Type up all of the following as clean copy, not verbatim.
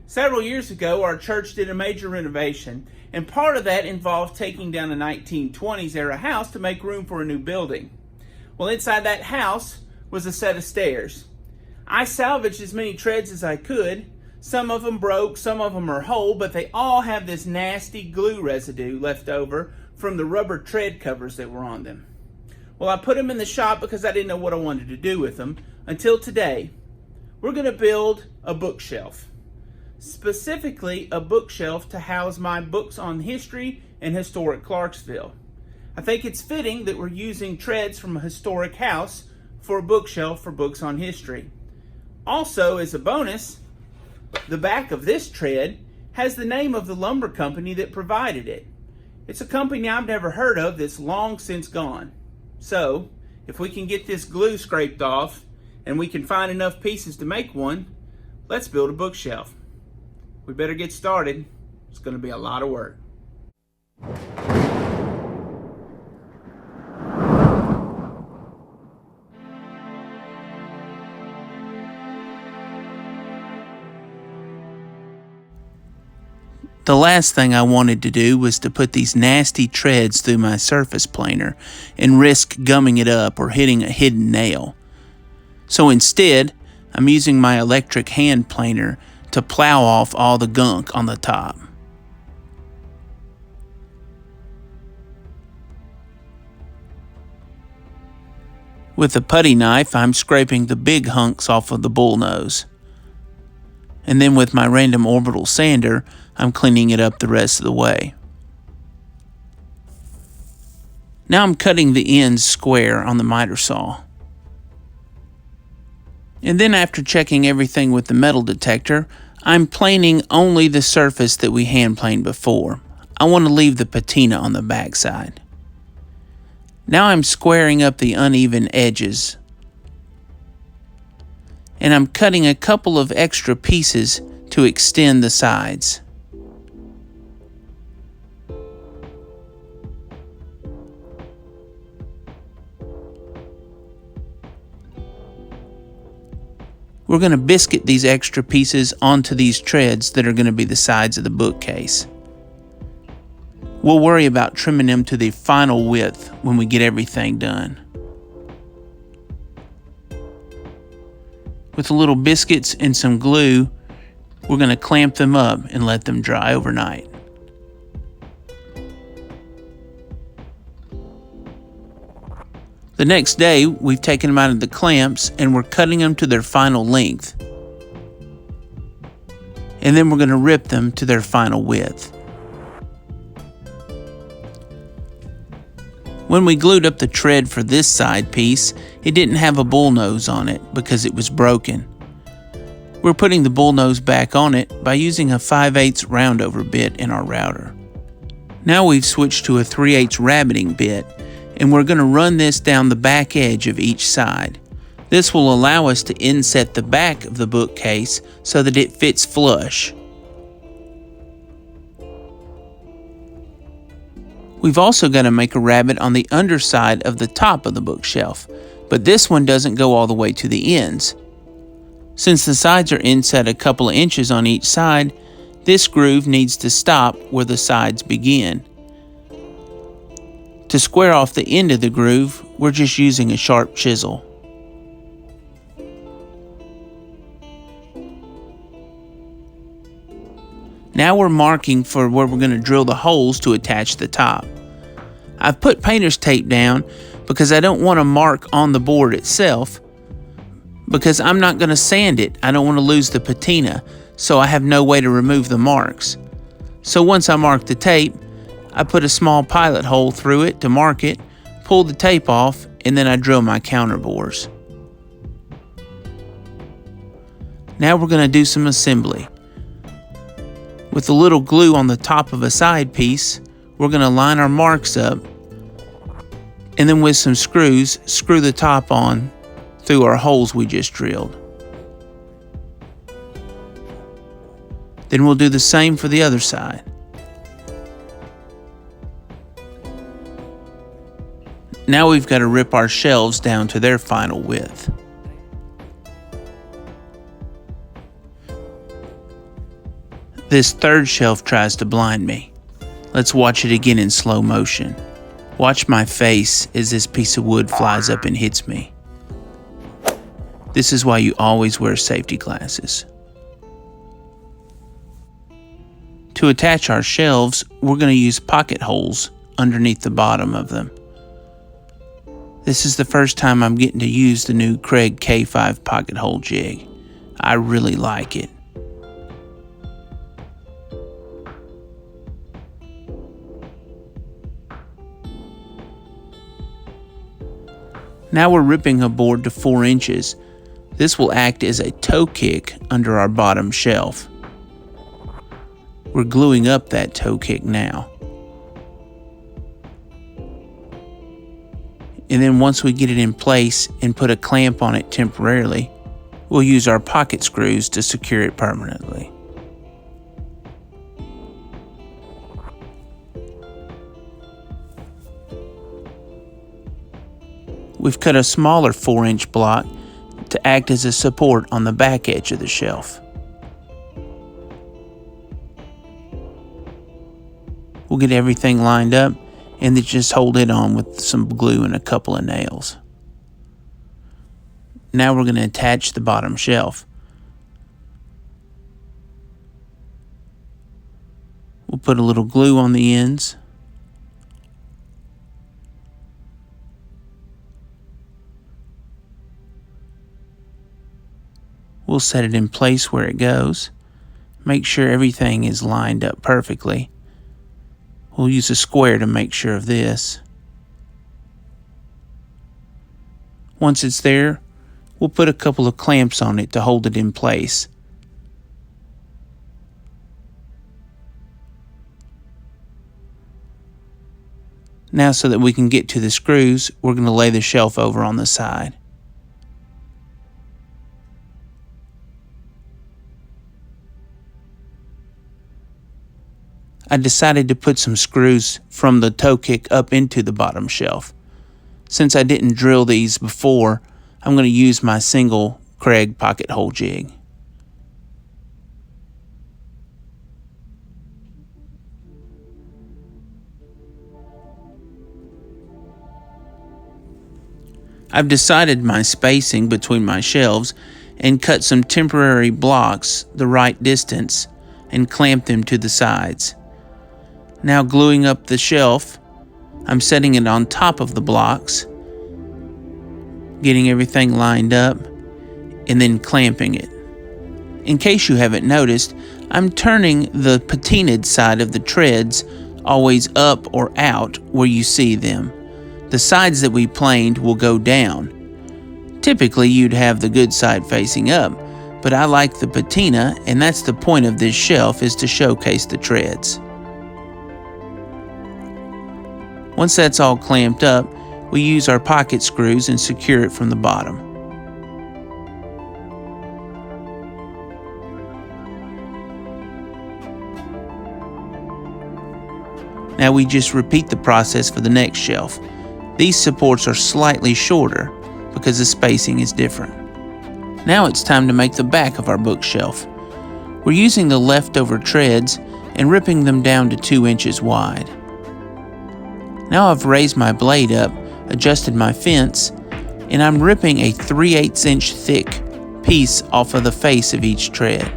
Several years ago, our church did a major renovation, and part of that involved taking down a 1920s era house to make room for a new building. Well, inside that house was a set of stairs. I salvaged as many treads as I could. Some of them broke, some of them are whole, but they all have this nasty glue residue left over from the rubber tread covers that were on them. Well, I put them in the shop because I didn't know what I wanted to do with them until today. We're going to build a bookshelf. Specifically a bookshelf to house my books on history and historic Clarksville. I think it's fitting that we're using treads from a historic house for a bookshelf for books on history. Also, as a bonus, the back of this tread has the name of the lumber company that provided it. It's a company I've never heard of that's long since gone. So, if we can get this glue scraped off and we can find enough pieces to make one, let's build a bookshelf. We better get started. It's going to be a lot of work. The last thing I wanted to do was to put these nasty treads through my surface planer and risk gumming it up or hitting a hidden nail. So instead, I'm using my electric hand planer to plow off all the gunk on the top. With a putty knife, I'm scraping the big hunks off of the bullnose. And then with my random orbital sander, I'm cleaning it up the rest of the way. Now I'm cutting the ends square on the miter saw. And then after checking everything with the metal detector, I'm planing only the surface that we hand planed before. I want to leave the patina on the backside. Now I'm squaring up the uneven edges. And I'm cutting a couple of extra pieces to extend the sides. We're going to biscuit these extra pieces onto these treads that are going to be the sides of the bookcase. We'll worry about trimming them to the final width when we get everything done. With a little biscuits and some glue, we're going to clamp them up and let them dry overnight. The next day, we've taken them out of the clamps and we're cutting them to their final length. And then we're going to rip them to their final width. When we glued up the tread for this side piece, it didn't have a bullnose on it because it was broken. We're putting the bullnose back on it by using a 5/8 roundover bit in our router. Now we've switched to a 3/8 rabbiting bit, and we're going to run this down the back edge of each side. This will allow us to inset the back of the bookcase so that it fits flush. We've also got to make a rabbet on the underside of the top of the bookshelf, but this one doesn't go all the way to the ends. Since the sides are inset a couple of inches on each side, this groove needs to stop where the sides begin. To square off the end of the groove, we're just using a sharp chisel. Now we're marking for where we're going to drill the holes to attach the top. I've put painter's tape down because I don't want to mark on the board itself, because I'm not going to sand it. I don't want to lose the patina, so I have no way to remove the marks. So once I mark the tape, I put a small pilot hole through it to mark it, pull the tape off, and then I drill my counter bores. Now we're going to do some assembly. With a little glue on the top of a side piece, we're going to line our marks up, and then with some screws, screw the top on through our holes we just drilled. Then we'll do the same for the other side. Now we've got to rip our shelves down to their final width. This third shelf tries to blind me. Let's watch it again in slow motion. Watch my face as this piece of wood flies up and hits me. This is why you always wear safety glasses. To attach our shelves, we're going to use pocket holes underneath the bottom of them. This is the first time I'm getting to use the new Kreg K5 pocket hole jig. I really like it. Now we're ripping a board to 4 inches. This will act as a toe kick under our bottom shelf. We're gluing up that toe kick now. And then once we get it in place and put a clamp on it temporarily, we'll use our pocket screws to secure it permanently. We've cut a smaller 4-inch block to act as a support on the back edge of the shelf. We'll get everything lined up and then just hold it on with some glue and a couple of nails. Now we're going to attach the bottom shelf. We'll put a little glue on the ends. We'll set it in place where it goes. Make sure everything is lined up perfectly. We'll use a square to make sure of this. Once it's there, we'll put a couple of clamps on it to hold it in place. Now, so that we can get to the screws, we're going to lay the shelf over on the side. I decided to put some screws from the toe kick up into the bottom shelf. Since I didn't drill these before, I'm going to use my single Kreg pocket hole jig. I've decided my spacing between my shelves and cut some temporary blocks the right distance and clamped them to the sides. Now gluing up the shelf, I'm setting it on top of the blocks, getting everything lined up, and then clamping it. In case you haven't noticed, I'm turning the patinaed side of the treads always up or out where you see them. The sides that we planed will go down. Typically you'd have the good side facing up, but I like the patina, and that's the point of this shelf, is to showcase the treads. Once that's all clamped up, we use our pocket screws and secure it from the bottom. Now we just repeat the process for the next shelf. These supports are slightly shorter because the spacing is different. Now it's time to make the back of our bookshelf. We're using the leftover treads and ripping them down to 2 inches wide. Now I've raised my blade up, adjusted my fence, and I'm ripping a 3/8 inch thick piece off of the face of each tread.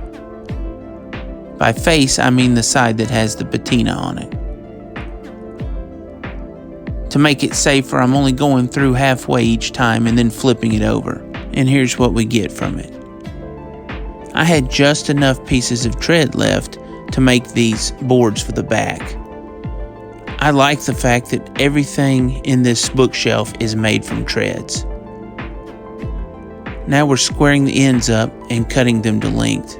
By face, I mean the side that has the patina on it. To make it safer, I'm only going through halfway each time and then flipping it over. And here's what we get from it. I had just enough pieces of tread left to make these boards for the back. I like the fact that everything in this bookshelf is made from treads. Now we're squaring the ends up and cutting them to length.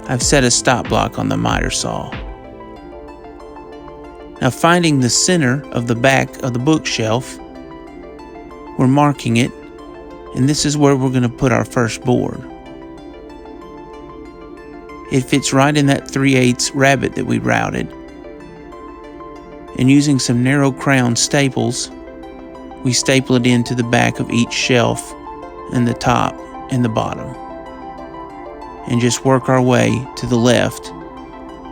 I've set a stop block on the miter saw. Now finding the center of the back of the bookshelf, we're marking it, and this is where we're going to put our first board. It fits right in that 3/8 rabbet that we routed. And using some narrow crown staples, we staple it into the back of each shelf and the top and the bottom. And just work our way to the left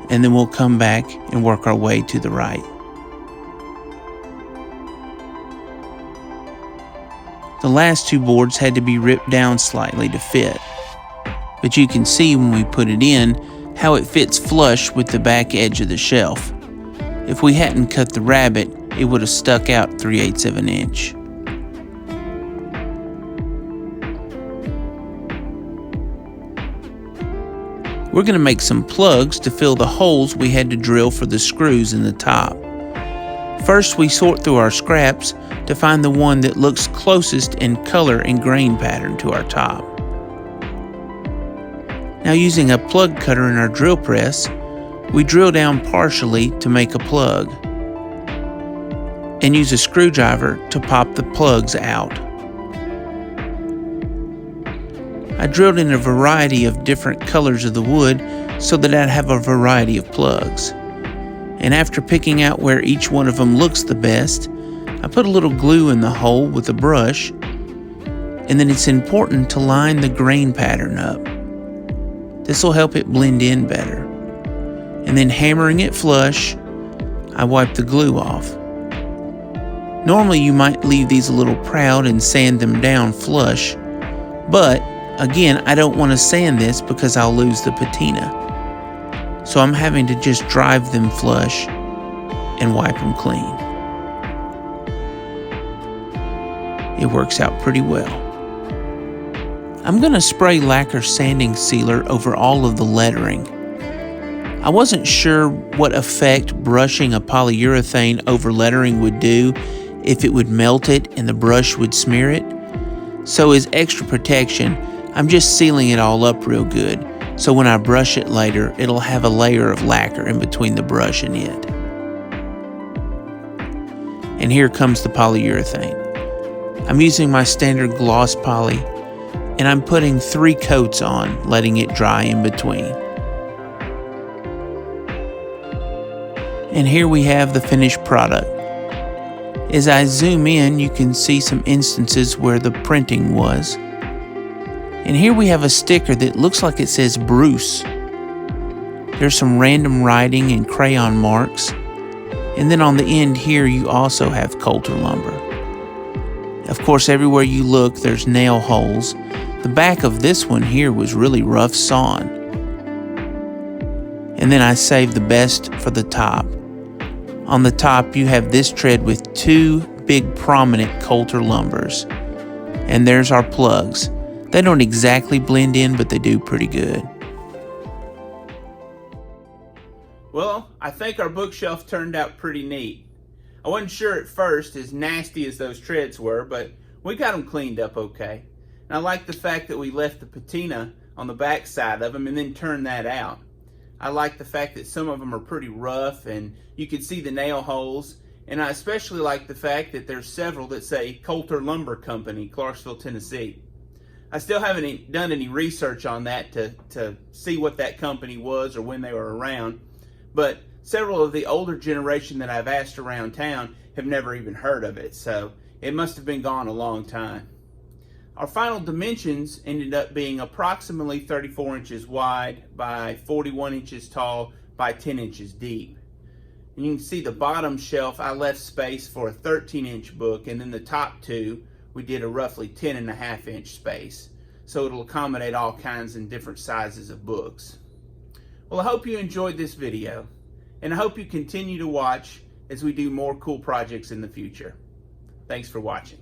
and then we'll come back and work our way to the right. The last two boards had to be ripped down slightly to fit, but you can see when we put it in how it fits flush with the back edge of the shelf. If we hadn't cut the rabbet, it would have stuck out 3/8 of an inch. We're going to make some plugs to fill the holes we had to drill for the screws in the top. First, we sort through our scraps to find the one that looks closest in color and grain pattern to our top. Now, using a plug cutter in our drill press, we drill down partially to make a plug and use a screwdriver to pop the plugs out. I drilled in a variety of different colors of the wood so that I'd have a variety of plugs. And after picking out where each one of them looks the best, I put a little glue in the hole with a brush, and then it's important to line the grain pattern up. This will help it blend in better. And then hammering it flush, I wipe the glue off. Normally you might leave these a little proud and sand them down flush, but again, I don't want to sand this because I'll lose the patina. So I'm having to just drive them flush and wipe them clean. It works out pretty well. I'm going to spray lacquer sanding sealer over all of the lettering. I wasn't sure what effect brushing a polyurethane over lettering would do, if it would melt it and the brush would smear it. So as extra protection, I'm just sealing it all up real good, so when I brush it later, it'll have a layer of lacquer in between the brush and it. And here comes the polyurethane. I'm using my standard gloss poly, and I'm putting 3 coats on, letting it dry in between. And here we have the finished product. As I zoom in, you can see some instances where the printing was. And here we have a sticker that looks like it says Bruce. There's some random writing and crayon marks. And then on the end here, you also have Coulter lumber. Of course, everywhere you look, there's nail holes. The back of this one here was really rough sawn. And then I saved the best for the top. On the top, you have this tread with 2 big prominent Coulter lumbers. And there's our plugs. They don't exactly blend in, but they do pretty good. Well, I think our bookshelf turned out pretty neat. I wasn't sure at first, as nasty as those treads were, but we got them cleaned up okay. And I like the fact that we left the patina on the back side of them and then turned that out. I like the fact that some of them are pretty rough and you can see the nail holes. And I especially like the fact that there's several that say Coulter Lumber Company, Clarksville, Tennessee. I still haven't done any research on that to see what that company was or when they were around, but several of the older generation that I've asked around town have never even heard of it, so it must have been gone a long time. Our final dimensions ended up being approximately 34 inches wide by 41 inches tall by 10 inches deep. And you can see the bottom shelf, I left space for a 13-inch book, and then the top 2, we did a roughly 10.5-inch space. So it'll accommodate all kinds and different sizes of books. Well, I hope you enjoyed this video, and I hope you continue to watch as we do more cool projects in the future. Thanks for watching.